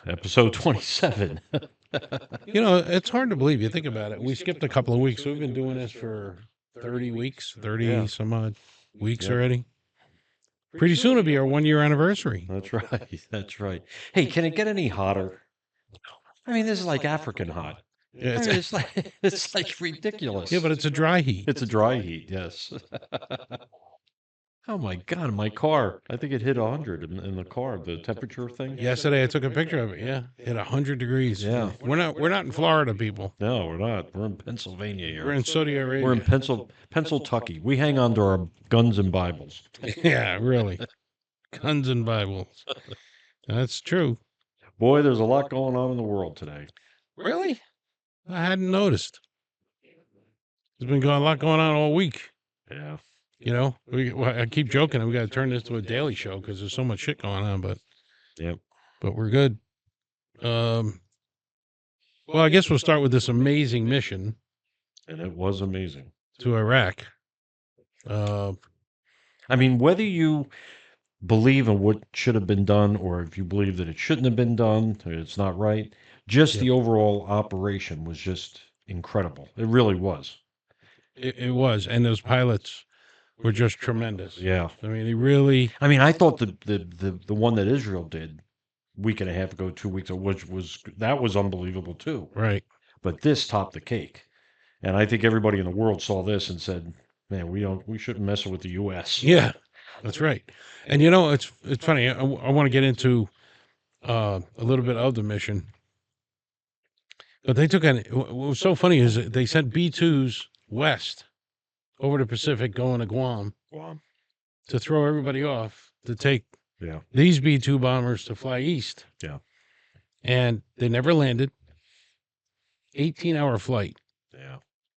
episode 27. It's hard to believe. You think about it. We skipped a couple of weeks. We've been doing this for 30 weeks, 30 Yeah. some odd weeks Yep. already. Pretty soon it'll be our 1 year anniversary. That's right. That's right. Hey, can it get any hotter? I mean, this is like African hot. Yeah, I mean, it's like it's like ridiculous. yeah, but it's a dry heat. It's a dry heat, yes. Oh my God, my car. I think it hit 100 in the car, the temperature thing. Yesterday I took a picture of it. Yeah, hit 100 degrees. Yeah. We're not in Florida, people. No, we're not. We're in Pennsylvania here. We're in Saudi Arabia. We're in Pennsyltucky. We hang on to our guns and Bibles. Yeah, really. Guns and Bibles. That's true. Boy, there's a lot going on in the world today. Really? I hadn't noticed. There's been a lot going on all week. Yeah. I keep joking. We got to turn this to a daily show because there's so much shit going on. But Yep. but we're good. Well, I guess we'll start with this amazing mission And it was amazing. to Iraq. Uh, I mean, whether you believe in what should have been done or if you believe that it shouldn't have been done, or it's not right, just the Yep. overall operation was just incredible. It really was. it was, and those pilots were just tremendous. Yeah. I mean, they really. I mean, I thought the one that Israel did week and a half ago, 2 weeks ago, which was unbelievable too. Right. But this topped the cake. And I think everybody in the world saw this and said, man, we shouldn't mess with the US. Yeah, that's right. And it's funny. I want to get into a little bit of the mission, but they took what was so funny is that they sent B-2s west over the Pacific going to Guam to throw everybody off to take Yeah. these B-2 bombers to fly east. Yeah. And they never landed. 18-hour flight Yeah.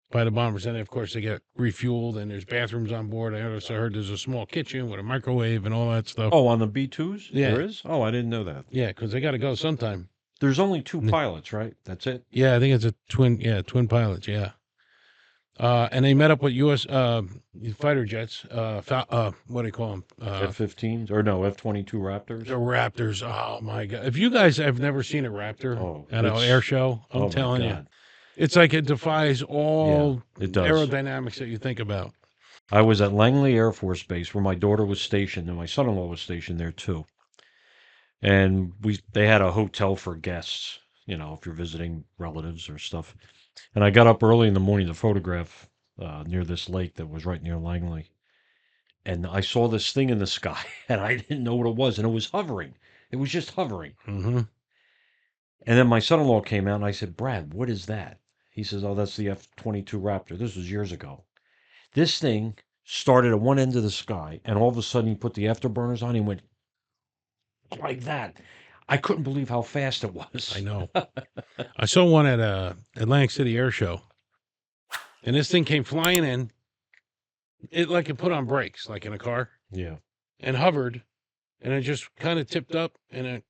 by the bombers. And of course, they get refueled and there's bathrooms on board. I also heard there's a small kitchen with a microwave and all that stuff. Oh, on the B2s? Yeah. There is? Oh, I didn't know that. Yeah, because they got to go sometime. There's only two pilots, right? That's it? Yeah, I think it's a twin pilots. Yeah. And they met up with U.S. Fighter jets. What do you call them? F-15s? Or no, F-22 Raptors? The Raptors. Oh my God! If you guys have never seen a Raptor at an air show, I'm oh my telling you, God. it's like it defies all it does. aerodynamics that you think about. I was at Langley Air Force Base where my daughter was stationed and my son-in-law was stationed there too. And they had a hotel for guests, if you're visiting relatives or stuff. And I got up early in the morning to photograph near this lake that was right near Langley. And I saw this thing in the sky and I didn't know what it was. And it was hovering. It was just hovering. Mm-hmm. And then my son-in-law came out and I said, Brad, what is that? He says, oh, that's the F-22 Raptor. This was years ago. This thing started at one end of the sky, and all of a sudden he put the afterburners on. He went like that. I couldn't believe how fast it was. I know. I saw one at Atlantic City Air Show, and this thing came flying in. It put on brakes, like in a car. Yeah. And hovered, and it just kind of tipped up, and it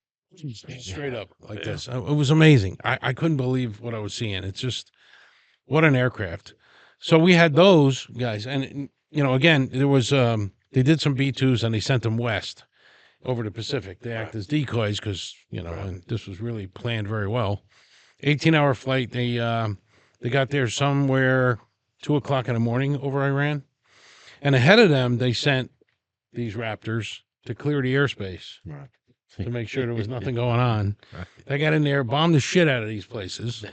straight up like this. It was amazing. I couldn't believe what I was seeing. It's just what an aircraft. So we had those guys, and again, there was they did some B-2s and they sent them west over the Pacific. They act as decoys because and this was really planned very well. 18-hour flight. They got there somewhere 2:00 in the morning over Iran, and ahead of them they sent these Raptors to clear the airspace to make sure there was nothing going on. They got in there, bombed the shit out of these places.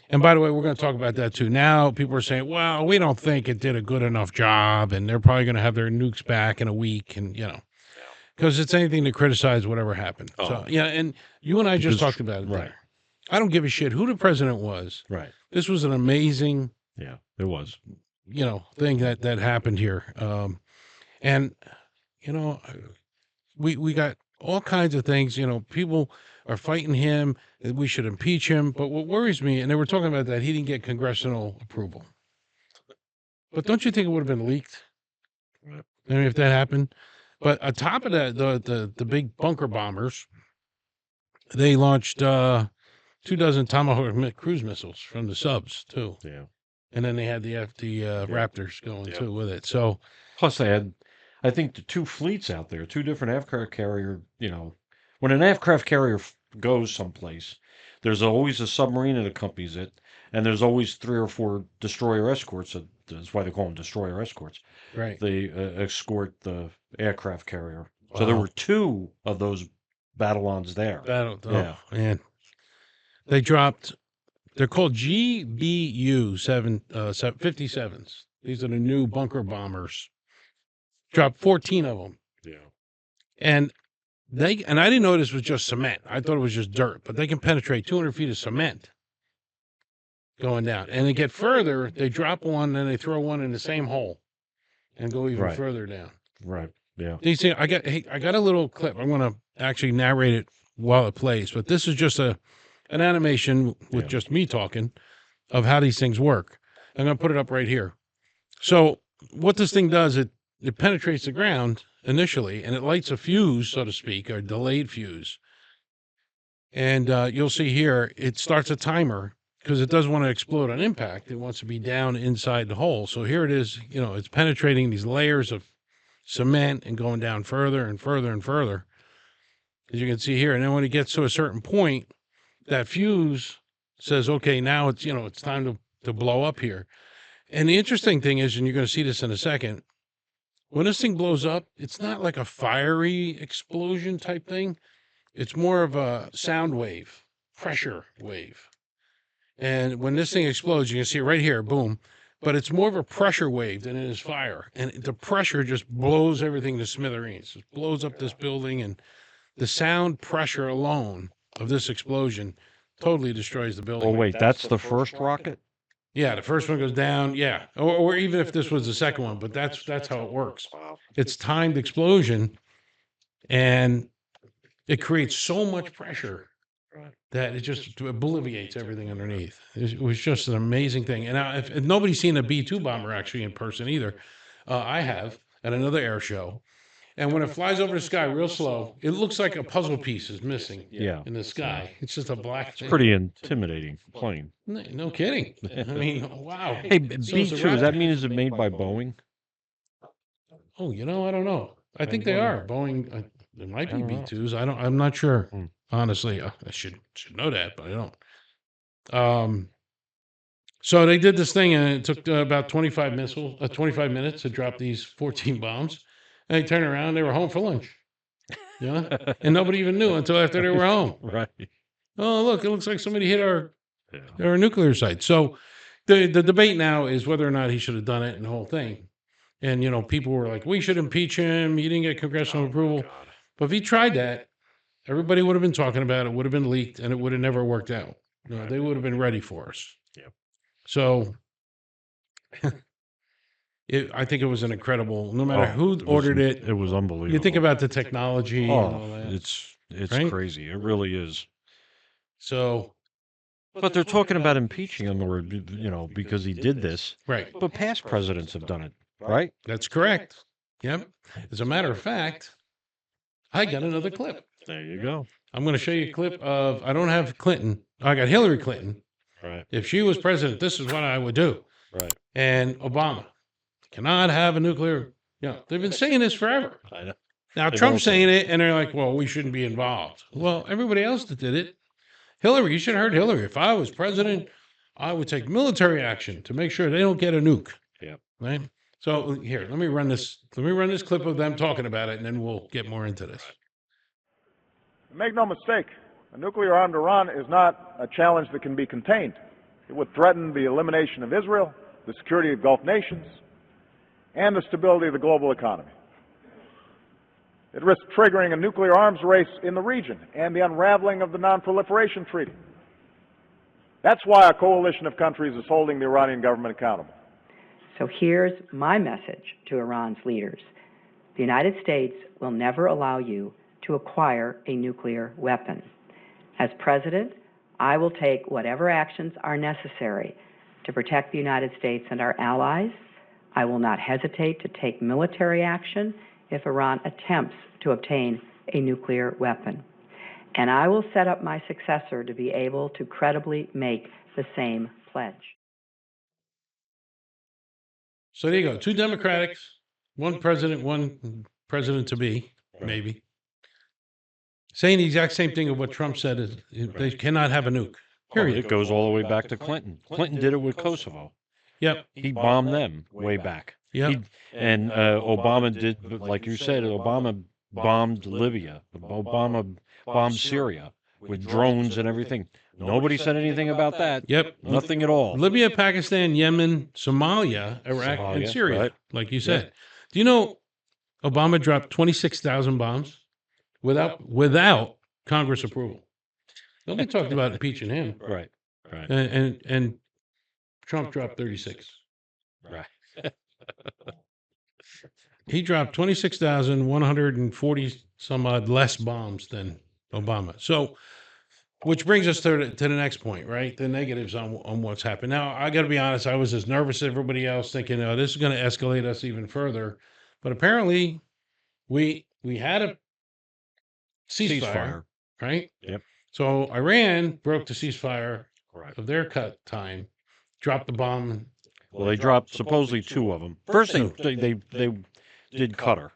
And by the way, we're going to talk about that too. Now people are saying, well, we don't think it did a good enough job, and they're probably going to have their nukes back in a week, and because it's anything to criticize whatever happened. Oh. So and you and I just talked about it. Right. There. I don't give a shit who the president was. Right. This was an amazing, Yeah, it was. Thing that happened here. And we got all kinds of things. People are fighting him. We should impeach him. But what worries me, and they were talking about that, he didn't get congressional approval. But don't you think it would have been leaked? I mean, if that happened. But on top of that, the big bunker bombers, they launched 24 Tomahawk cruise missiles from the subs too. Yeah. And then they had the Raptors going too with it. So plus they had, I think, the two fleets out there, two different aircraft carrier. When an aircraft carrier goes someplace, there's always a submarine that accompanies it, and there's always 3 or 4 destroyer escorts. That's why they call them destroyer escorts. Right. They escort the aircraft carrier. So there Wow. were 2 of those Battlons there. Battle. Oh Yeah. man, they dropped. They're called GBU 57s. These are the new bunker bombers. Dropped 14 of them, Yeah. and I didn't know this was just cement. I thought it was just dirt, but they can penetrate 200 feet of cement going down, and they get further. They drop one, and they throw one in the same hole, and go even Right. further down. Right. Yeah. These things, I got a little clip. I'm going to actually narrate it while it plays, but this is just an animation with Yeah. just me talking of how these things work. I'm going to put it up right here. So what this thing does, it penetrates the ground initially, and it lights a fuse, so to speak, or delayed fuse. And you'll see here, it starts a timer because it doesn't want to explode on impact. It wants to be down inside the hole. So here it is, it's penetrating these layers of cement and going down further and further and further, as you can see here. And then when it gets to a certain point, that fuse says, okay, now it's time to blow up here. And the interesting thing is, and you're going to see this in a second, when this thing blows up, it's not like a fiery explosion type thing. It's more of a sound wave, pressure wave. And when this thing explodes, you can see it right here, boom. But it's more of a pressure wave than it is fire. And the pressure just blows everything to smithereens. It blows up this building, and the sound pressure alone of this explosion totally destroys the building. Oh wait, that's the first rocket. Yeah, the first one goes down. Yeah, or even if this was the second one, but that's how it works. Wow. It's timed explosion, and it creates so much pressure that it just obliviates everything underneath. It was just an amazing thing. And now, if nobody's seen a B-2 bomber actually in person either, I have at another air show. And when it flies over the sky real slow, it looks like a puzzle piece is missing Yeah. in the sky. It's just a black thing. Pretty intimidating plane. No kidding. I mean, wow. Hey, So B it's a two. Does that rocket. mean is it made by Boeing? Oh, I don't know. I think they are Boeing. There might I be don't know. B-2s. I'm not sure. Hmm. Honestly, I should know that, but I don't. So they did this thing, and it took about 25 minutes to drop these 14 bombs. And they turned around, they were home for lunch. And nobody even knew until after they were home. Right. Oh, look, it looks like somebody hit our Yeah. nuclear site. So the debate now is whether or not he should have done it and the whole thing. And, people were like, we should impeach him. He didn't get congressional approval. God. But if he tried that, everybody would have been talking about it, would have been leaked, and it would have never worked out. They would have been ready for us. Yep. So I think it was an incredible, no matter who It was- ordered it. It was unbelievable. You think about the technology and all Oh, that. it's Right? crazy. It really is. So, But they're talking about impeaching him, or because he did this. right. But past presidents have done it, right? That's correct. Yep. As a matter of fact, I got another clip. There you go. I'm going to show you a clip of, I don't have Clinton. I got Hillary Clinton. Right. If she was president, this is what I would do. Right. And Obama cannot have a nuclear. They've been saying this forever. I know. Now They've Trump's also- saying it, and they're like, "Well, we shouldn't be involved." Well, everybody else that did it, Hillary, you should have heard Hillary. If I was president, I would take military action to make sure they don't get a nuke. Yeah. Right. So here, let me run this. Let me run this clip of them talking about it, and then we'll get more into this. Make no mistake, a nuclear-armed Iran is not a challenge that can be contained. It would threaten the elimination of Israel, the security of Gulf nations, and the stability of the global economy. It risks triggering a nuclear arms race in the region and the unraveling of the Non-Proliferation Treaty. That's why a coalition of countries is holding the Iranian government accountable. So here's my message to Iran's leaders. The United States will never allow you to acquire a nuclear weapon. As president, I will take whatever actions are necessary to protect the United States and our allies. I will not hesitate to take military action if Iran attempts to obtain a nuclear weapon. And I will set up my successor to be able to credibly make the same pledge. So there you go. 2 Democrats, one president to be, maybe. saying the exact same thing of what Trump said is they cannot have a nuke. Period. It goes all the way back to Clinton. Clinton did it with Kosovo. Yep. He bombed them way back. Yep. And Obama did, like you said, Obama bombed Libya. Obama bombed Syria with drones and everything. Nobody said anything about that. Yep. Nothing at all. Libya, Pakistan, Yemen, Somalia, Iraq, and Somalia, Syria, right. like you said. Do you know Obama dropped 26,000 bombs without Congress approval? Nobody talked about impeaching him. Right. Right. And Trump dropped 36. Right. He dropped 26,140 some odd less bombs than Obama. So, which brings us to the next point, right? The negatives on what's happened. Now, I got to be honest, I was as nervous as everybody else, thinking, oh, this is going to escalate us even further. But apparently, we had a ceasefire, right? Yep. So Iran broke the ceasefire Right. of their cut time, dropped the bomb. Well, they dropped supposedly 2 of them. First, they did Qatar.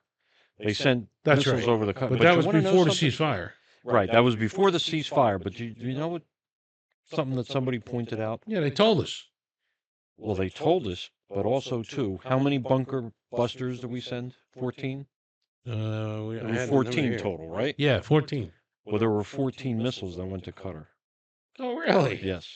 They sent That's missiles right. over the Qatar. But that you was wanna know before the something? ceasefire. Right. That was before the ceasefire. But you know what? Something that somebody pointed out. Yeah, they told us. Well, they told us, but also too, how many bunker busters did we send? 14. I There had were the number 14 here. total, right? Yeah, 14. Well, there were 14 missiles that went to Qatar. Oh, really? Yes.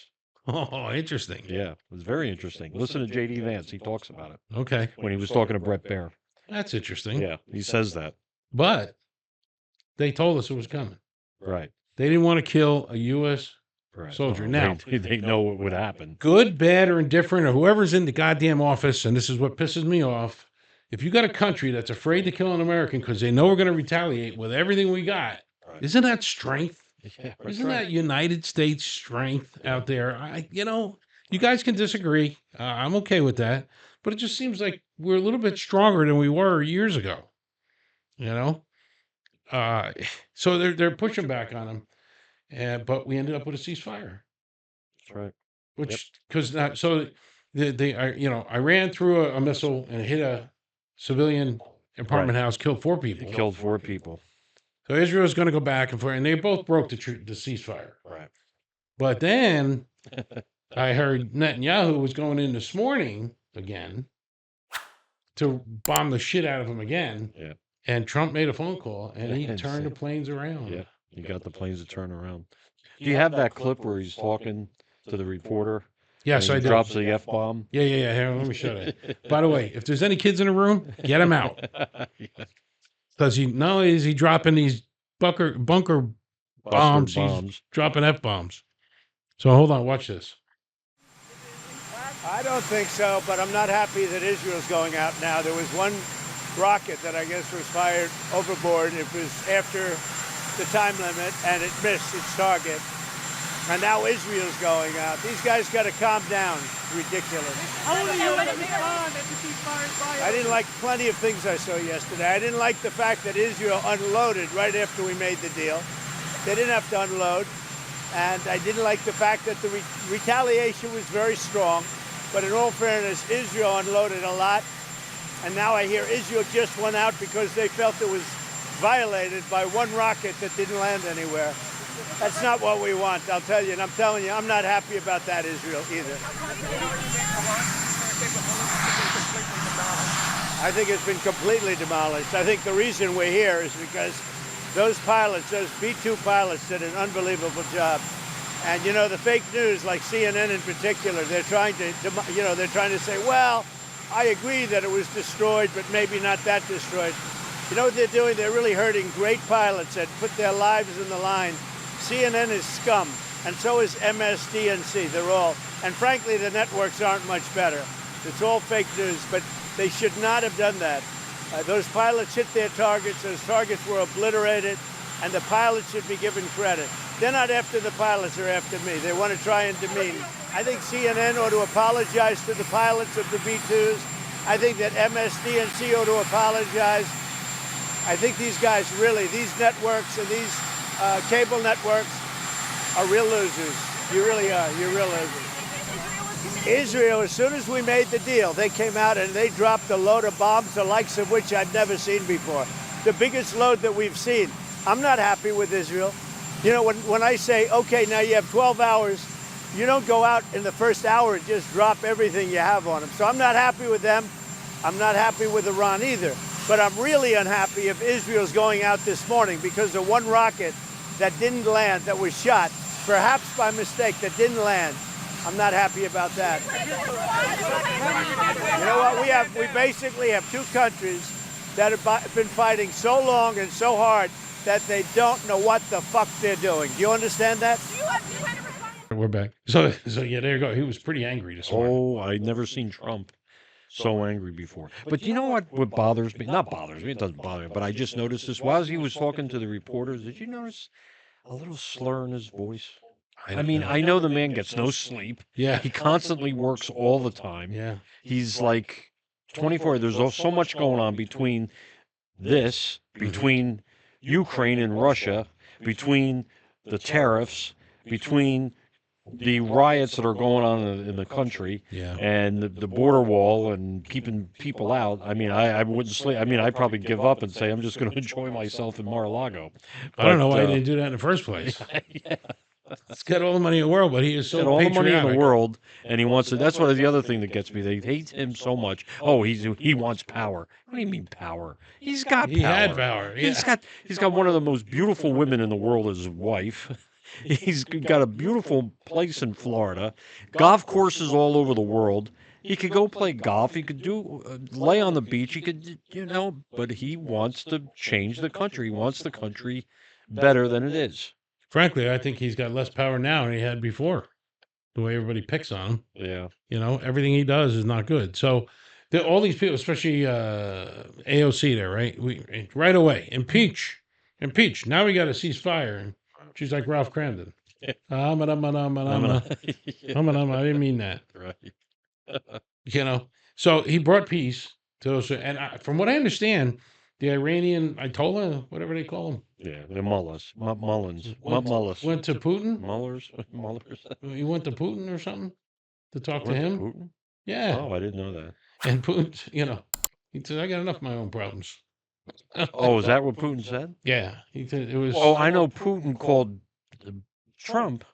Oh, interesting. Yeah. It was very interesting. Listen to J.D. Vance. He talks about it Okay, when he was talking to Brett Baer. that's interesting. Yeah. He says that. But they told us it was coming. Right. They didn't want to kill a U.S. Right. soldier. Well, Now, they know what would happen. good, bad, or indifferent, or whoever's in the goddamn office, and this is what pisses me off. If you got a country that's afraid to kill an American because they know we're going to retaliate with everything we got, Right. isn't that strength? Yeah, that's Isn't right. that United States strength out there? You guys can disagree. I'm okay with that. But it just seems like we're a little bit stronger than we were years ago. You know? So they're pushing back on them. But we ended up with a ceasefire. That's right. Which, because I ran through a missile and hit a civilian apartment house, killed 4 people. It killed 4 people. So Israel's going to go back and forth, and they both broke the ceasefire. Right. But then I heard Netanyahu was going in this morning again to bomb the shit out of him again. Yeah. And Trump made a phone call, and he Yeah, turned the planes around. Yeah. You got the planes to turn around. Do you have that clip where he's talking to the reporter? Yes, and I he do. drops the F-bomb? Yeah. Here, let me show you. By the way, if there's any kids in the room, get them out. Because not only is he dropping these bunker bombs, he's dropping F-bombs. So hold on, watch this. I don't think so, but I'm not happy that Israel's going out now. There was one rocket that I guess was fired overboard. It was after the time limit, and it missed its target. And now Israel's going out. These guys got to calm down. Ridiculous. How will you respond if the ceasefire is violated? I didn't like plenty of things I saw yesterday. I didn't like the fact that Israel unloaded right after we made the deal. They didn't have to unload. And I didn't like the fact that the retaliation was very strong. But in all fairness, Israel unloaded a lot. And now I hear Israel just went out because they felt it was violated by one rocket that didn't land anywhere. That's not what we want, I'll tell you. And I'm telling you, I'm not happy about that, Israel, either. I think it's been completely demolished. I think the reason we're here is because those pilots, those B-2 pilots, did an unbelievable job. And you know, the fake news, like CNN in particular, they're trying to say, well, I agree that it was destroyed, but maybe not that destroyed. You know what they're doing? They're really hurting great pilots that put their lives in the line. CNN is scum, and so is MSDNC. They're all, and frankly, the networks aren't much better. It's all fake news, but they should not have done that. Those pilots hit their targets. Those targets were obliterated, and the pilots should be given credit. They're not after the pilots, they're after me. They want to try and demean. I think CNN ought to apologize to the pilots of the B-2s. I think that MSDNC ought to apologize. I think these guys really, these networks and these cable networks are real losers. You really are. You're real losers. Israel, as soon as we made the deal, they came out and they dropped a load of bombs, the likes of which I've never seen before. The biggest load that we've seen. I'm not happy with Israel. You know, when I say, okay, now you have 12 hours, you don't go out in the first hour and just drop everything you have on them. So I'm not happy with them. I'm not happy with Iran either. But I'm really unhappy if Israel's going out this morning because of one rocket that didn't land, that was shot, perhaps by mistake, that didn't land. I'm not happy about that. You know what? We basically have two countries that have been fighting so long and so hard that they don't know what the fuck they're doing. Do you understand that? We're back. So yeah, there you go. He was pretty angry this morning. Oh, I'd never seen Trump so angry before. But you know what bothers me? Not bothers me, it doesn't bother me, but I just noticed this while he was talking to the reporters. Did you notice a little slur in his voice? I mean, I know the man gets no sleep. Yeah. He constantly works all the time. Yeah. He's like 24. There's so much going on between this, between Ukraine and Russia, between the tariffs, between the riots that are going on in the country, Yeah. and the border wall and keeping people out. I mean, I wouldn't sleep. I mean, I'd probably give up and say I'm just going to enjoy myself in Mar-a-Lago. I don't know why he didn't do that in the first place. Yeah. He's got all the money in the world, but he is so Got all the money in the patriotic. world, and he wants it. That's what the other thing that gets me. They hate him so much. Oh, he wants power. What do you mean power? He's got He power. had power. Yeah. He's got one of the most beautiful women in the world as his wife. He's got a beautiful place in Florida, golf courses all over the world. He could go play golf. He could lay on the beach. He could, but he wants to change the country. He wants the country better than it is. Frankly, I think he's got less power now than he had before. The way everybody picks on him. Yeah. Everything he does is not good. So all these people, especially AOC there, right? Right away, impeach. Now we got a ceasefire. And she's like Ralph Cramden. I didn't mean that. Right. So he brought peace to those. And from what I understand, the Iranian Ayatollah, whatever they call him. Yeah, the Mullahs. Mullins. Went to Putin. Mullers. He went to Putin or something to talk to Went him. Putin? Yeah. Oh, I didn't know that. And Putin, he said, I got enough of my own problems. Oh, is that what Putin said? Yeah. He said it was. Oh, I know Putin called Trump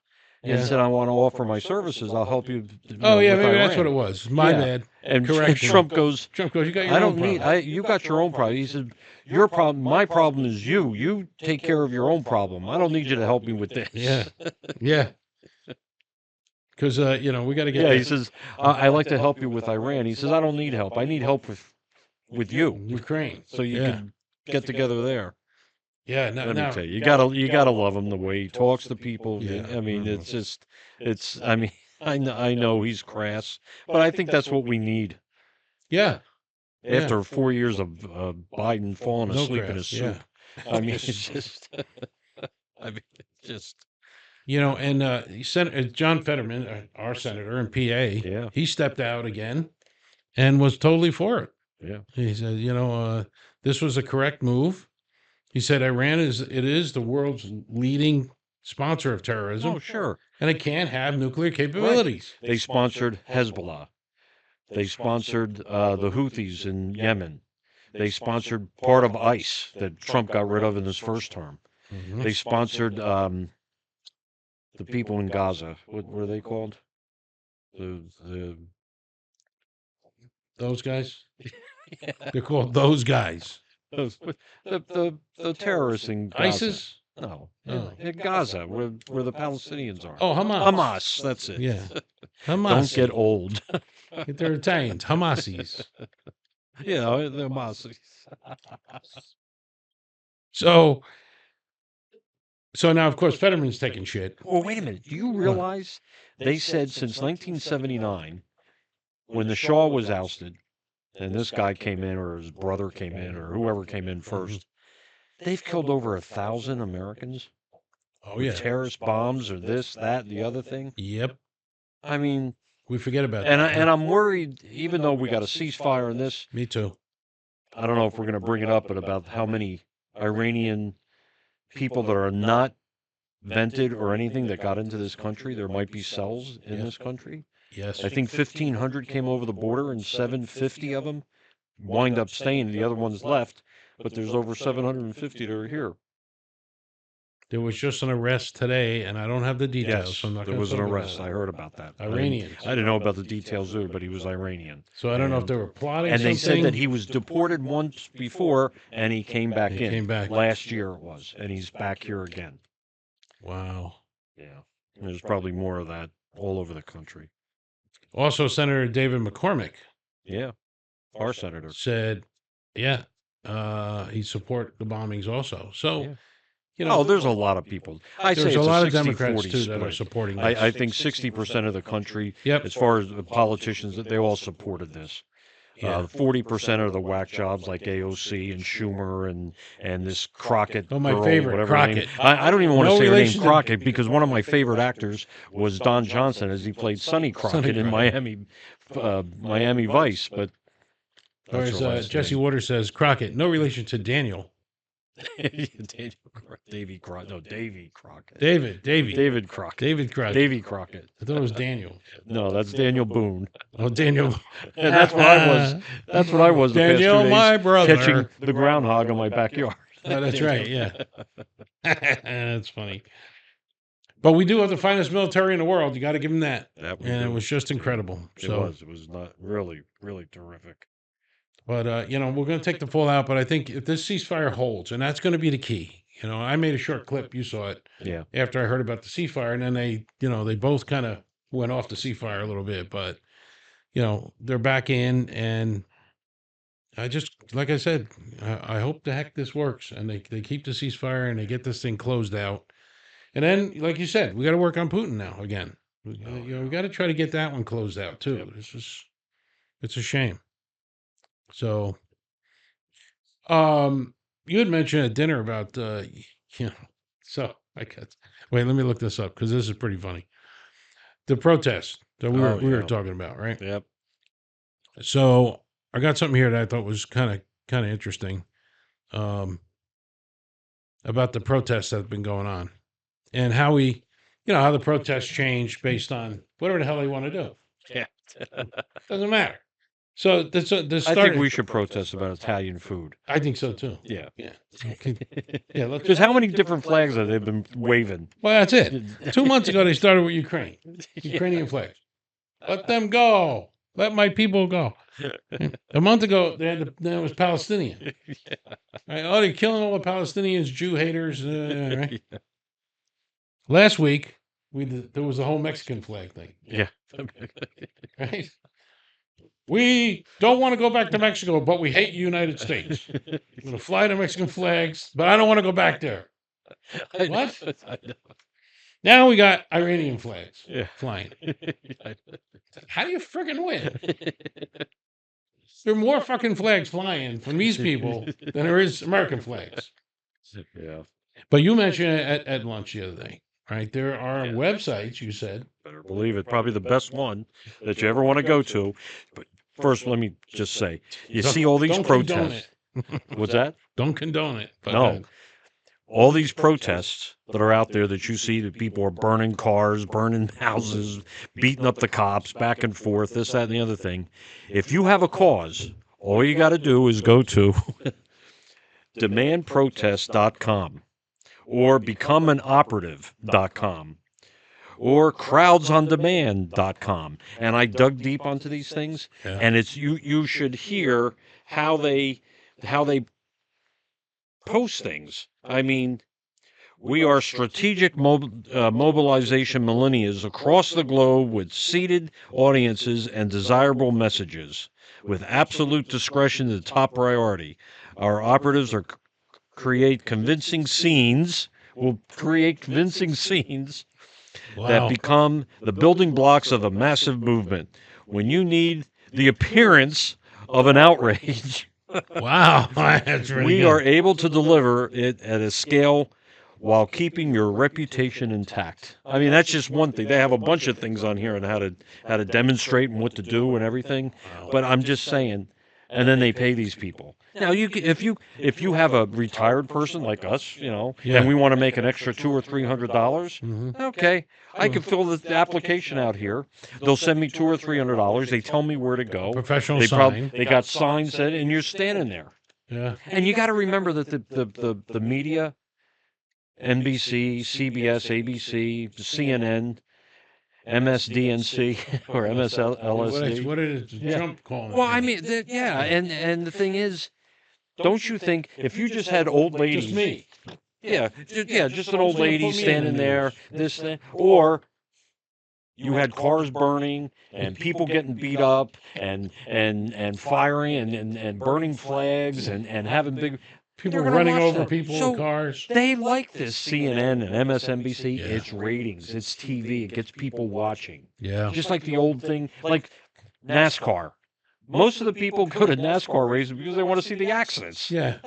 and Yeah. said, I want to offer my services. I'll help you. Oh, yeah, with maybe that's Iran." what it was. My Yeah. bad. And Correct. Trump goes, You got your I own don't need, problem. you got your own problem. He said, your problem, my problem is you. You take care of your own problem. I don't need you to help me with this. Yeah. Yeah. Because, we got to get. Yeah, he says, I like to help you with Iran. He says, I don't need help. I need help with you. Ukraine. So you Yeah. can get together there. Yeah. Let me tell you, you gotta love him the way he talks to people. Yeah. I mean, I mean, I know he's crass, but I think that's what we need Yeah. after 4 years of Biden falling No asleep in his crass, soup. yeah. I mean, it's just, And John Fetterman, our senator in PA, Yeah. he stepped out again and was totally for it. Yeah. He said, this was a correct move. He said Iran is the world's leading sponsor of terrorism, Oh, sure. and it can't have nuclear capabilities. They sponsored Hezbollah. They sponsored the Houthis in Yemen. They sponsored part of ICE that Trump got rid of in his first term. Mhm. They sponsored the people in Gaza. What were they called? The Those guys, they're called those guys. the terrorists in Gaza. ISIS? No, Oh. in Gaza, where the Palestinians are. Oh, Hamas. Hamas. That's it. Yeah. Don't Hamas. get old. They're Italians. Hamasis. Yeah, the Hamas. So now, of course, Fetterman's taking shit. Well, wait a minute. Do you realize they said since 1979, when the Shah was ousted, and this guy came in, or his brother came in, or whoever came in first, they've killed over 1,000 Americans Oh, with yeah. terrorist bombs or this, that, the other thing. Yep. I mean, We forget about and that. I'm worried, even though we got a ceasefire in this, Me too. I don't know if we're going to bring it up, but about how many Iranian people that are not vented or anything that got into this country. There might be cells in this country. Yes. I think 1,500 came over the border, and 750 of them wind up staying. The other ones left, but there's over 750 that are here. There was just an arrest today, and I don't have the details. Yes, so I'm not there gonna was an talk about arrest. it. I heard about that. Iranians. I didn't know about the details either, but he was Iranian. So I don't know if And- they were plotting And they something. said that he was deported once before, and he came back He in. came back. Last year it was, and he's back here again. Wow. Yeah, and there's probably more of that all over the country. Also, Senator David McCormick Yeah, our senator. said, yeah, he support the bombings also. So, Yeah. you know, Oh, there's a lot of people. I say there's it's a lot of 60-40 Democrats too that are split. supporting this. I think 60% of the country, Yep. as far as the politicians, they all supported this. Yeah. 40% are the whack jobs like AOC and Schumer and this Crockett. Oh, my girl, favorite, whatever her name- Crockett. I don't even want to No say her name relation to- Crockett because one of my favorite actors was Don Johnson as he played Sonny Crockett in Crockett. Miami Vice. But Or that's as her last Jesse name. Waters says, Crockett, no relation to Daniel. Davy Crockett. No, Davy Crockett. Davy. David Crockett. David Crockett. Davy Crockett. I thought it was Daniel. No, that's Daniel Boone. Oh, Daniel. And that's what I was. That's what I was. The past 2 Daniel, days, my brother. catching the groundhog in my backyard. Oh, that's right. Yeah. That's funny. But we do have the finest military in the world. You got to give them that. That we And it do. was just incredible. It So, was. It was not really, really terrific. but you know, we're going to take the full out. But I think if this ceasefire holds, and that's going to be the key. You know, I made a short clip. You saw it Yeah. after I heard about the ceasefire, and then they both kind of went off the ceasefire a little bit. But you know, they're back in, and I just, like I said, I hope the heck this works, and they keep the ceasefire and they get this thing closed out. And then, like you said, we got to work on Putin now again. We got to try to get that one closed out too. Yep. It's a shame. So, you had mentioned at dinner about, you know, so I got, wait, let me look this up because this is pretty funny. The protest that we Oh, were yeah. talking about, right? Yep. So I got something here that I thought was kind of interesting, about the protests that have been going on and how how the protests change based on whatever the hell they want to do. Yeah. Doesn't matter. So I think we should protest about Italian food. I think so too. Yeah. Yeah. Yeah. Because how many different flags have they been waving? Well, that's it. 2 months ago, they started with Ukraine, Ukrainian flags. Let them go. Let my people go. A month ago, there was Palestinian. Right? Oh, they're killing all the Palestinians, Jew haters. Right? Last week, there was the whole Mexican flag thing. Yeah. Right? We don't want to go back to Mexico, but we hate the United States. I'm going to fly the Mexican flags, but I don't want to go back there. What? I know. Now we got Iranian flags Yeah. flying. How do you friggin' win? There are more fucking flags flying from these people than there is American flags. Yeah. But you mentioned it at lunch the other day, right? There are Yeah. websites, you said. Better believe it. Probably the best one that you ever want to go to. But first, let me just say, you Don't- see all these don't condone protests. What's that? Don't condone it. But, No. All these protests that are out there that you see that people are burning cars, burning houses, beating up the cops, back and forth, this, that, and the other thing. If you have a cause, all you got to do is go to demandprotest.com or becomeanoperative.com or crowdsondemand.com. And I dug deep onto these things, Yeah. and it's you should hear how they post things. I mean, we are strategic mobilization millennials across the globe with seated audiences and desirable messages. With absolute discretion the top priority. Our operatives will create convincing scenes Wow. that become the building blocks of a massive movement. When you need the appearance of an outrage, Wow. That's really we good. are able to deliver it at a scale while keeping your reputation intact. I mean, that's just one thing. They have a bunch of things on here on how to demonstrate and what to do and everything. But I'm just saying, and then they pay these people. Now, if you have a retired person like us, Yeah. and we want to make an extra $200 or $300, Mhm. okay, I can fill the application out here. They'll send me $200 or $300. They tell me where to go. Professional They sign. they got signs that, and you're standing there. Yeah. And you got to remember that the media NBC, CBS, ABC, CNN, MSDNC or MSLSD. What did Yeah. Trump call it? Well, I mean, yeah, and the thing is, don't you think if you just had old ladies, Just me. just an old So you lady put me in the standing there, news. this thing, or you had cars burning and people getting beat up and firing and burning flags and having big. People They're gonna running watch over that. people So in cars. they like this CNN and MSNBC. Yeah. It's ratings, it's TV, it gets people watching. Yeah. Just like the old thing, like NASCAR. Most of the people go to NASCAR races because they want to see the accidents. Yeah.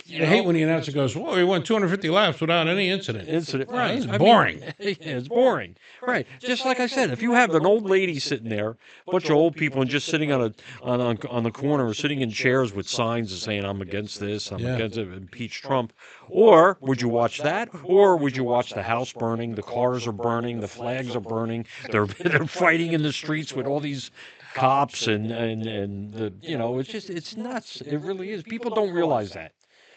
You I hate know? when the announcer goes, "Whoa, he won 250 laps without any incident." Incident, Oh, right? it's I mean, boring. yeah, it's boring, right? Just like I said, if you have an old lady sitting there, a bunch of old people, and just sitting on the corner, or sitting in chairs with signs and saying, "I'm against this, I'm Yeah. against it, impeach Trump," or would you watch that, or would you watch the house burning, the cars are burning, the flags are burning, they're fighting in the streets with all these cops and the it's nuts. It really is. People don't realize that.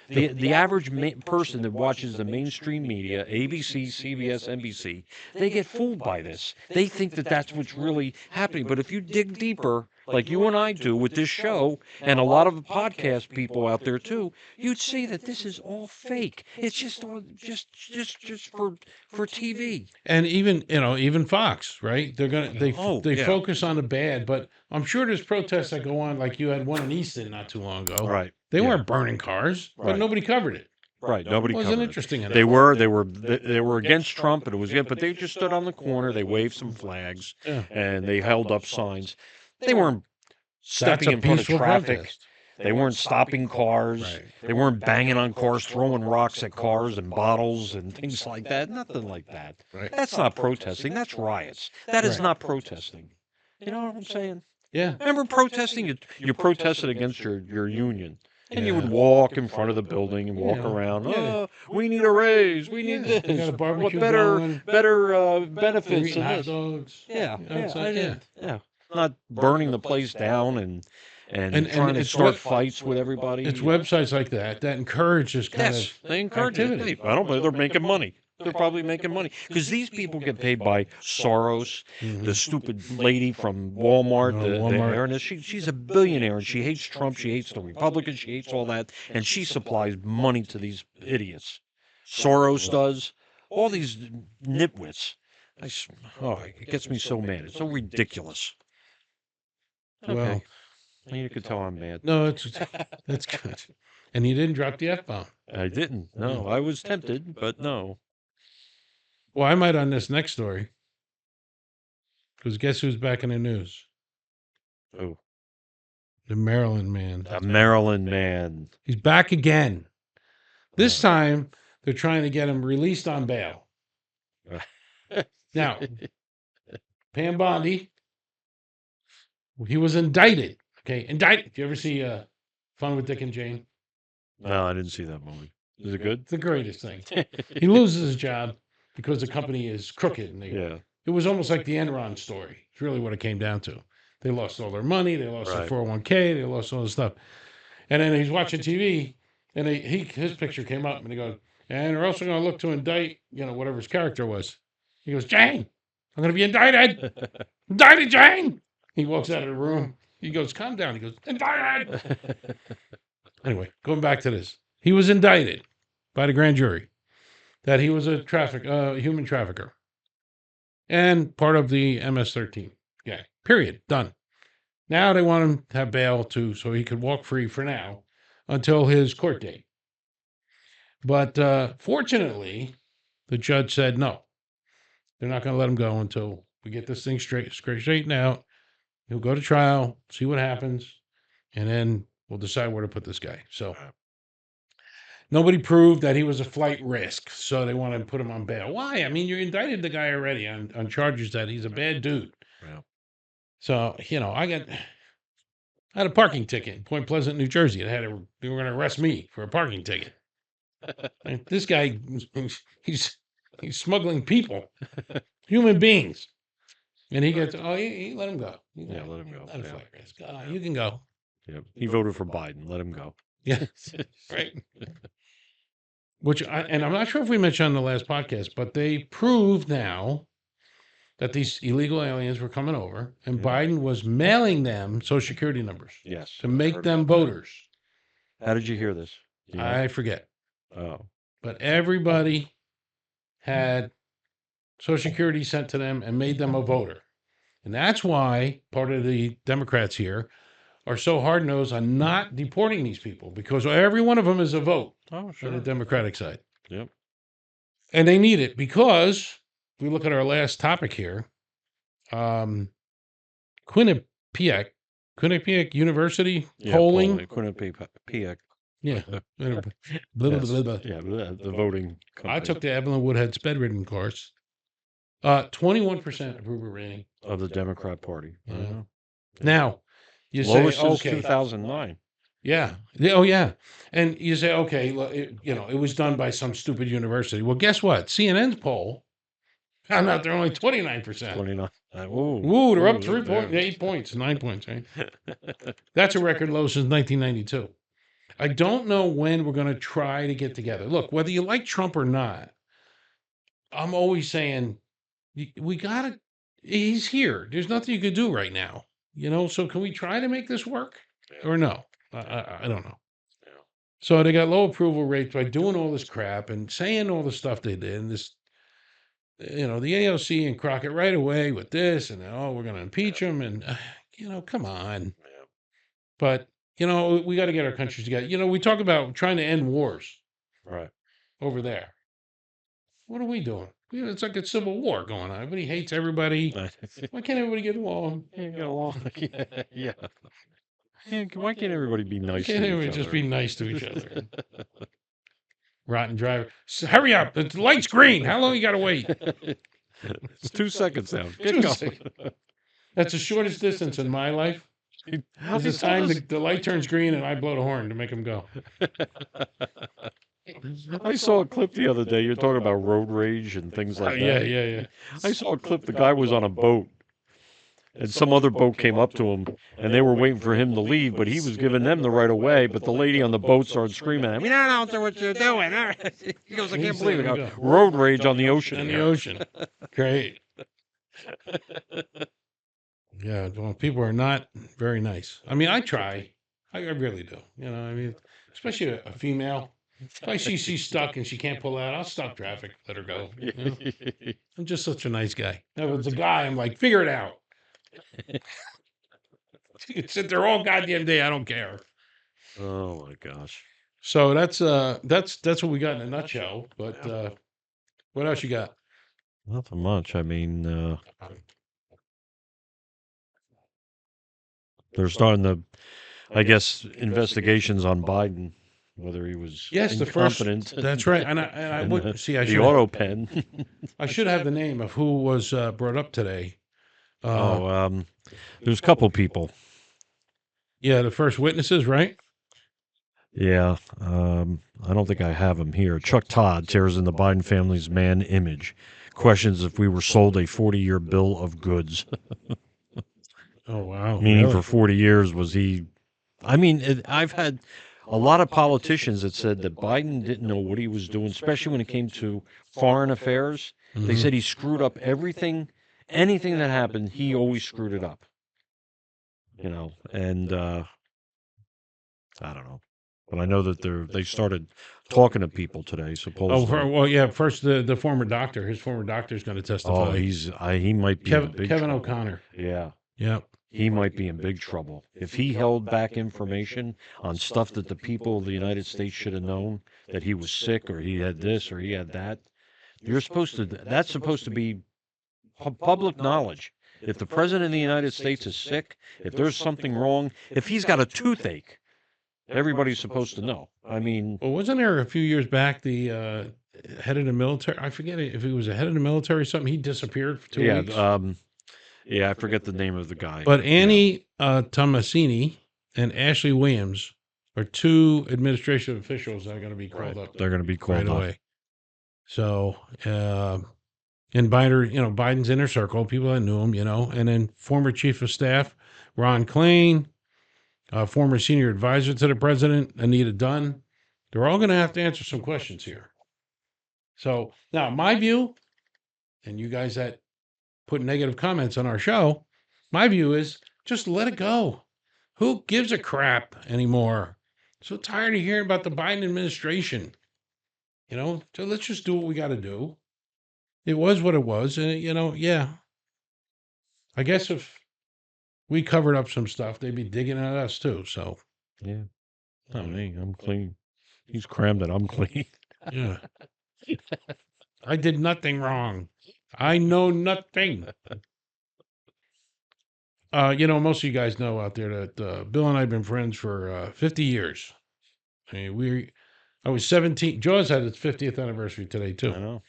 The average person that watches the mainstream media, ABC, CBS, NBC, they get fooled by this. They think that that's what's really happening. But if you dig deeper, like you and I do with this show, and a lot of podcast people out there too, you'd see that this is all fake. It's just all just for TV. And even Fox, right? They Yeah. focus on the bad, but I'm sure there's protests that go on, like you had one in Easton not too long ago. Right. They Yeah. weren't burning cars, but Right. nobody covered it. Right. Nobody It wasn't covered it. interesting enough. They were against Trump, and it was but they just stood on the corner. They waved some flags Yeah. and they held up signs. They weren't That's stepping a in front of peaceful traffic. protest. They weren't stopping cars. Right. They weren't banging on cars, throwing rocks at cars and bottles and things like that. Nothing like that. Right. That's not protesting. That's riots. That is Right. not protesting. You know what I'm saying? Yeah. Remember protesting? You protested against your union. And you Yeah. would walk in front of the building and walk Yeah. around. Yeah. Oh, we need a raise. We need Yeah. They this. got a What barbecue better going. benefits They're than eating hot this? dogs. Yeah, You know, it's yeah, like, I did. Yeah, not burning the place down and trying to it's start what- fights with everybody. It's websites like that encourage this kind Yes, of they encourage activity. it. I don't believe they're making money. They're probably making money because these people get paid by Soros, the stupid lady from Walmart, Oh, the Walmart. Ernest. She's a billionaire and she hates Trump. She hates the Republicans. She hates all that, and she supplies money to these idiots. Soros does. All these nitwits. It gets me so mad. It's so ridiculous. Okay. Well, You could tell I'm mad. no, that's good. And you didn't drop the F-bomb. I didn't. No, I was tempted, but no. Well, I might on this next story. Because guess who's back in the news? Oh, The Maryland man. a Maryland man. He's back again. This time, they're trying to get him released on bail. Now, Pam Bondi, he was indicted. Okay, indicted. Do you ever see Fun with Dick and Jane? No, I didn't see that movie. Is it good? It's the greatest thing. He loses his job because the company is crooked. And Yeah. it was almost like the Enron story. It's really what it came down to. They lost all their money. They lost their Right. 401k. They lost all this stuff. And then he's watching TV, and his picture came up, and he goes, and they're also going to look to indict, whatever his character was. He goes, Jane, I'm going to be indicted. Indicted, Jane. He walks out of the room. He goes, calm down. He goes, indicted. Anyway, going back to this. He was indicted by the grand jury that he was a human trafficker and part of the MS-13 gang. Period. Done. Now they want him to have bail so he could walk free for now until his court date. But fortunately, the judge said no. They're not going to let him go until we get this thing straightened out. He'll go to trial, see what happens, and then we'll decide where to put this guy. So nobody proved that he was a flight risk, so they want to put him on bail. Why? I mean, you indicted the guy already on charges that he's a bad dude. Yeah. So, I had a parking ticket in Point Pleasant, New Jersey. They were going to arrest me for a parking ticket. And this guy, he's smuggling people, human beings. And he gets, he let him go. Yeah, let him go. Not a Yeah. flight risk. You can go. Yep. He voted for Biden. Let him go. Yeah, right. and I'm not sure if we mentioned on the last podcast, but they proved now that these illegal aliens were coming over, and Biden was mailing them Social Security numbers Yes. to I make heard them about that. voters. How did you hear this? Do you know? I forget, Oh, but everybody had Social Security sent to them and made them a voter. And that's why part of the Democrats here are so hard nosed on not deporting these people, because every one of them is a vote oh, for the sure. Democratic side. Yep. And they need it because if we look at our last topic here, Quinnipiac, Quinnipiac University Yeah, polling. Quinnipiac. Yeah. Blah, blah, Yes. blah, blah. Yeah, the voting company. I took the Evelyn Woodhead's bedridden course. 21% approval rating. of the Democrat Party. Yeah. Uh-huh. Now, you Lowest say, since okay, 2009. yeah. Oh, yeah. And you say, okay, it was done by some stupid university. Well, guess what? CNN's poll found out they're only 29%. 29. Ooh, they're up there. 8 points, 9 points, right? That's a record low since 1992. I don't know when we're going to try to get together. Look, whether you like Trump or not, I'm always saying we got to, he's here. There's nothing you can do right now, so can we try to make this work or no? I don't know. Yeah. So they got low approval rates by doing all this crap and saying all the stuff they did. And this, the AOC and Crockett right away with this, and we're going to impeach him. And, come on. Yeah. But, we got to get our countries together. We talk about trying to end wars Right. over there. What are we doing? It's like a civil war going on. Everybody hates everybody. Why can't everybody get along? Yeah, get along. Yeah. Yeah, why can't everybody be Why nice can't to each everybody other? just be nice to each other? Rotten driver. Hurry up. The light's green. How long you got to wait? It's 2 seconds now. Get 2 going. seconds. That's the shortest distance in my life. How Is the time the light turns green and I blow the horn to make him go. I saw a clip the other day. You're talking about road rage and things like that. Yeah. I saw a clip. The guy was on a boat, and some other boat came up to him, and they were waiting for him to leave, but he was giving them the right of way. But the lady on the boat started screaming at him, "We don't know what you're doing." He goes, "I can't believe it." Road rage on the ocean. In the here. ocean. Great. Yeah, well, people are not very nice. I mean, I try. I really do. Especially a female. If I see she's stuck and she can't pull out, I'll stop traffic, let her go. I'm just such a nice guy. If it's a guy, I'm like, figure it out. You can sit there all goddamn day. I don't care. Oh my gosh. So that's what we got in a nutshell. But what else you got? Nothing much. I mean, they're starting to, I guess, investigations on Biden, whether he was Yes, the first. incompetent. That's right. And I and would see. I the should. auto pen. I should have the name of who was brought up today. There's a couple people. Yeah, the first witnesses, right? Yeah, I don't think I have him here. Chuck Todd tears in the Biden family's man image, questions if we were sold a 40-year bill of goods. Oh wow! Meaning Really? for 40 years was he? I mean, I've had a lot of politicians that said that Biden didn't know what he was doing, especially when it came to foreign affairs. They Mhm. said he screwed up everything, anything that happened, he always screwed it up. And I don't know, but I know that they started talking to people today. Supposedly, yeah. First, the former doctor. His former doctor is going to testify. He might be in big Kevin trouble. O'Connor. Yeah. Yep. He might be in big trouble. If he held back information on stuff that the people of the United States should have known, that he was sick or he had this or he had that, that's supposed to be public knowledge. If the president of the United States is sick, if there's something wrong, if he's got a toothache, everybody's supposed to know. I mean, Well, wasn't there a few years back the head of the military? I forget if he was a head of the military or something. He disappeared for 2 weeks. I forget the name of the guy. But Annie Tomasini and Ashley Williams are two administration officials that are going to be called up They're going to be called right up. away. So, and Biden's inner circle, people that knew him, and then former chief of staff Ron Klain, former senior advisor to the president Anita Dunn, They're all going to have to answer some questions here. So now, my view, and you guys that put negative comments on our show, my view is just let it go. Who gives a crap anymore? So tired of hearing about the Biden administration. So let's just do what we got to do. It was what it was, and yeah. I guess if we covered up some stuff, they'd be digging at us too. So Yeah. Not me. I'm clean. He's crammed it. I'm clean. yeah, I did nothing wrong. I know nothing. Most of you guys know out there that Bill and I have been friends for 50 years. I mean, I was 17. Jaws had its 50th anniversary today I too, know.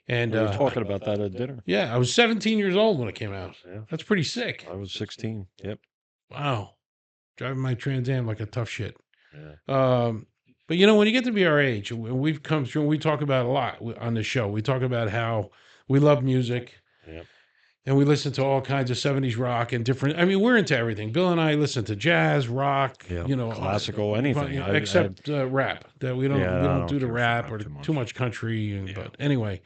and We were talking about that at dinner. yeah, I was 17 years old when it came out. Yeah. That's pretty sick. I was 16. Yep. Wow, driving my Trans Am like a tough shit. Yeah. But when you get to be our age, we've come through. We talk about a lot on the show. We talk about how we love music. Yep. And we listen to all kinds of 70s rock and different. I mean, we're into everything. Bill and I listen to jazz, rock, Yeah. Classical, anything. except rap. That we don't Yeah, we I don't don't do the care for rap rap or too too much. much country. Yeah. But anyway,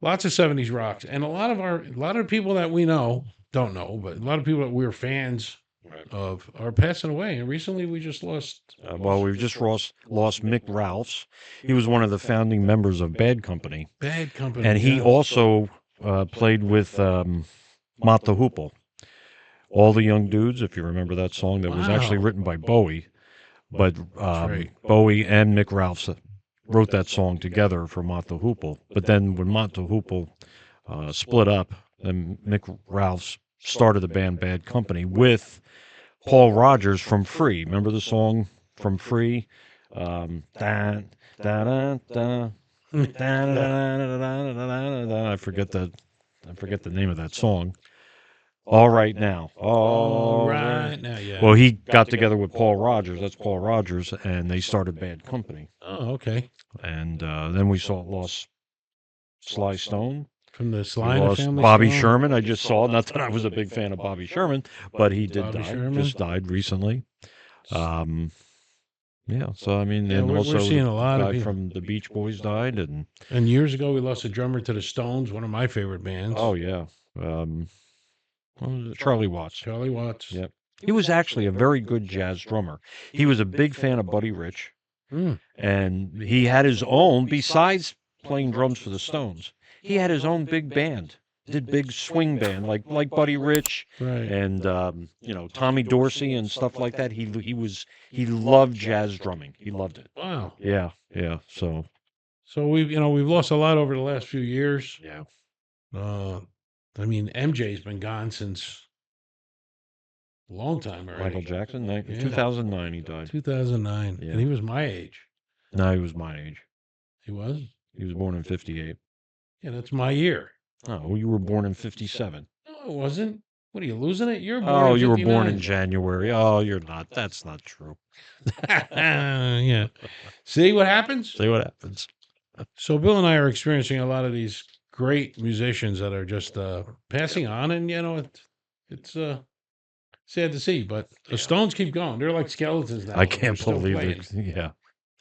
lots of 70s rocks, and a lot of people that we know don't know, but a lot of people that we're fans Right. of are passing away. And recently, we just lost. Well, we've just lost Mick Ralphs. He was one of the founding members of Bad Company, Bad Company, and he yeah. also played with Mott the Hoople. All the Young Dudes, if you remember that song, that was actually Wow. written by Bowie, but right. Bowie and Mick Ralphs wrote that song together for Mott the Hoople. But then when Mott the Hoople split up, then Mick Ralphs started the band Bad Company with Paul Rogers from Free. Remember the song from Free? Da, da, da, da, I forget the name of that song. All right now. All right now, yeah. Well, he got together with Paul Rogers. That's Paul Rogers, and they started Bad Company. Oh, okay. And then we lost Sly Stone. From the We Sly and the lost Family Bobby Stone? Sherman. I just saw. Not that I was a big fan of Bobby Sherman, but he did Bobby die. Sherman? Just died recently. Yeah. So I mean, Yeah, and we're also seeing the a lot of guy people. from the Beach Boys died, and And years ago, we lost a drummer to the Stones, one of my favorite bands. oh yeah, what was it? Charlie Watts. Charlie Watts. Yep. He was actually a very good jazz drummer. He was a big fan of Buddy Rich, Mm. and he had his own, besides playing drums for the Stones, he had his own big band, did big swing band like Buddy Rich Right. and Tommy Dorsey and stuff like that. He loved jazz drumming. He loved it. Wow. Yeah. So we've lost a lot over the last few years. yeah. I mean, MJ's been gone since a long time already. Michael Jackson, Yeah. 2009 he died. 2009. Yeah. And he was my age. No, he was my age. He was? He was born in 58. Yeah, that's my year. Oh, well, you were born in 57. No, it wasn't. What are you losing it? You're born Oh, in you were born in 59. January. Oh, you're not. That's not true. Yeah. See what happens? See what happens. So Bill and I are experiencing a lot of these great musicians that are just passing on, and it's sad to see, but the Stones keep going. They're like skeletons now. I They're can't still believe playing. it. Yeah.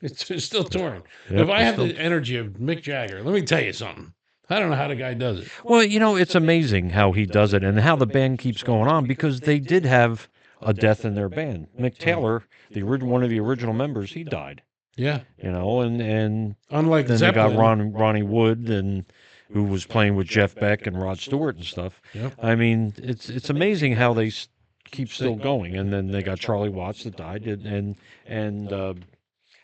It's still touring. Yep, If I it's have still- the energy of Mick Jagger, let me tell you something. I don't know how the guy does it. Well, it's amazing how he does it and how the band keeps going on because they did have a death in their band. Mick Taylor, one of the original members, he died. Yeah. And Unlike then Zeppelin. they got Ronnie Wood and who was playing with Jeff Beck and Rod Stewart and stuff. Yep. I mean, it's amazing how they keep still going. And then they got Charlie Watts that died, and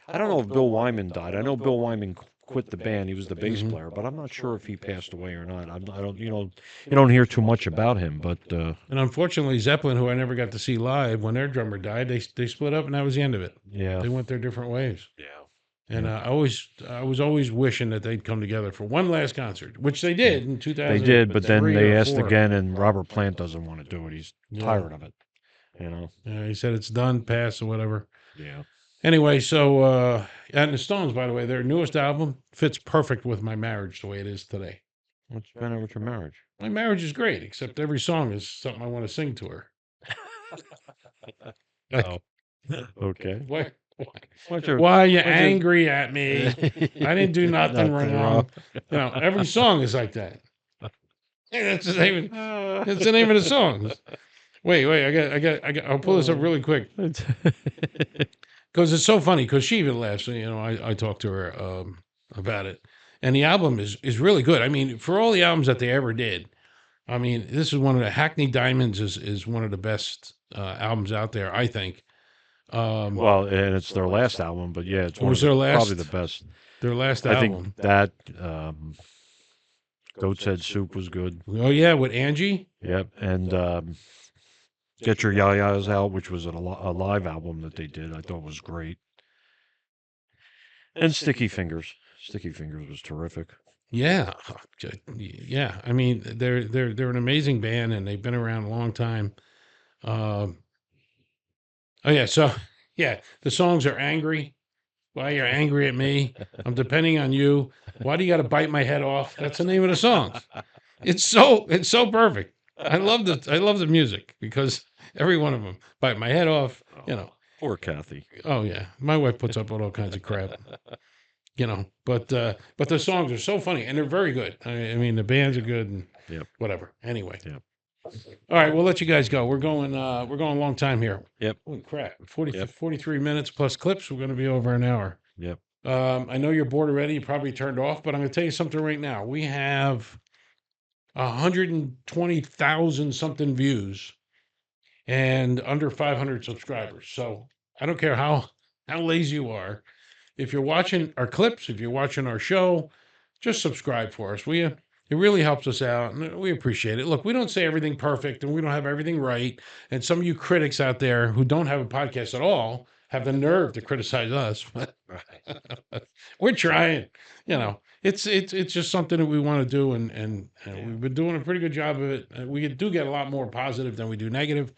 I don't know if Bill Wyman died. I know Bill Wyman quit the band. He was the bass player, but I'm not sure if he passed away or not. I don't, you don't hear too much about him. But And unfortunately, Zeppelin, who I never got to see live, when their drummer died, they split up, and that was the end of it. yeah, They went their different ways. yeah. And I was always wishing that they'd come together for one last concert, which they did in 2000. They did, but then 3 they or asked 4. again, and Robert Plant doesn't want to do it. He's Yeah. tired of it. Yeah, he said it's done, pass, or whatever. Yeah. Anyway, so and the Stones, by the way, their newest album fits perfect with my marriage the way it is today. What's the matter with your marriage? My marriage is great, except every song is something I want to sing to her. Oh, okay. Why are you angry at me? I didn't do nothing wrong. You know, every song is like that. That's the name. That's the name of the song. Wait. I'll pull this up really quick because it's so funny. Because she even laughs. You know, I talked to her about it, and the album is really good. I mean, for all the albums that they ever did, I mean, this is one of the Hackney Diamonds is one of the best albums out there, I think. Well, and it's their last album, but yeah, it's It was their probably last the best. their last I album. think that Goat's Head Soup was good. Oh yeah, with Angie. Yep, and Get Your Yayas Out, which was a live album that they did. I thought was great. And Sticky Fingers. Sticky Fingers was terrific. Yeah, yeah. I mean, they're an amazing band, and they've been around a long time. Oh yeah, so yeah, the songs are angry. Why you're angry at me? I'm depending on you. Why do you got to bite my head off? That's the name of the songs. It's so perfect. I love the music because every one of them bite my head off. You know. Poor Kathy. Oh yeah, my wife puts up with all kinds of crap. You know, but the songs are so funny and they're very good. I mean, the bands are good and whatever. Anyway. Yep. All right, we'll let you guys go. We're going a long time here. Yep. Holy crap. 43 minutes plus clips. We're going to be over an hour. Yep. I know you're bored already. You probably turned off, but I'm going to tell you something right now. We have 120,000 something views and under 500 subscribers. So I don't care how lazy you are. If you're watching our clips, if you're watching our show, just subscribe for us, will you? It really helps us out, and we appreciate it. Look, we don't say everything perfect, and we don't have everything right. And some of you critics out there who don't have a podcast at all have the nerve to criticize us. But we're trying. You know, it's just something that we want to do, and we've been doing a pretty good job of it. We do get a lot more positive than we do negative.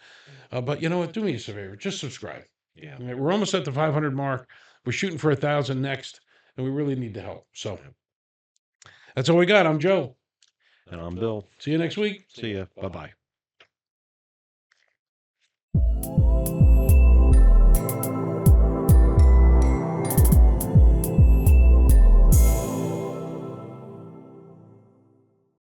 But you know what? Do me a favor. Just subscribe. Yeah. We're almost at the 500 mark. We're shooting for 1,000 next, and we really need the help. So that's all we got. I'm Joe. And I'm Bill. See you next week. See ya. Bye-bye.